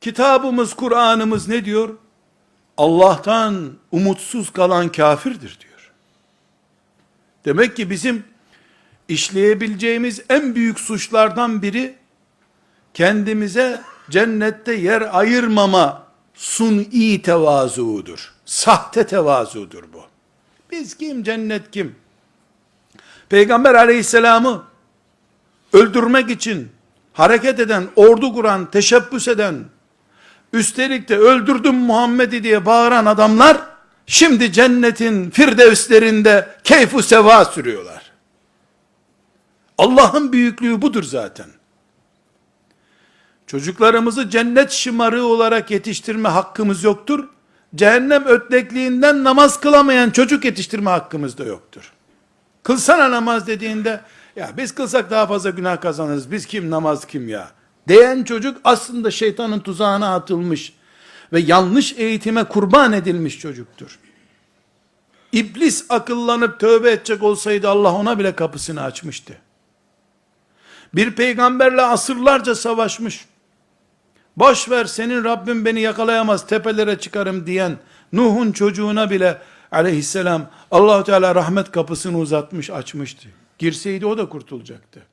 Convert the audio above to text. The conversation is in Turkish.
Kitabımız, Kur'an'ımız ne diyor? Allah'tan umutsuz kalan kafirdir diyor. Demek ki bizim işleyebileceğimiz en büyük suçlardan biri, kendimize cennette yer ayırmama suni tevazuudur. Sahte tevazudur bu. Biz kim, cennet kim? Peygamber aleyhisselamı öldürmek için hareket eden, ordu kuran, teşebbüs eden, üstelik de öldürdüm Muhammed'i diye bağıran adamlar, şimdi cennetin firdevslerinde keyfu seva sürüyorlar. Allah'ın büyüklüğü budur zaten. Çocuklarımızı cennet şımarığı olarak yetiştirme hakkımız yoktur. Cehennem ötlekliğinden namaz kılamayan çocuk yetiştirme hakkımız da yoktur. Kılsana namaz dediğinde, ya biz kılsak daha fazla günah kazanırız, biz kim, namaz kim ya diyen çocuk aslında şeytanın tuzağına atılmış ve yanlış eğitime kurban edilmiş çocuktur. İblis akıllanıp tövbe edecek olsaydı Allah ona bile kapısını açmıştı. Bir peygamberle asırlarca savaşmış, boş ver senin Rabbin beni yakalayamaz, tepelere çıkarım diyen Nuh'un çocuğuna bile aleyhisselam Allah-u Teala rahmet kapısını uzatmış, açmıştı. Girseydi o da kurtulacaktı.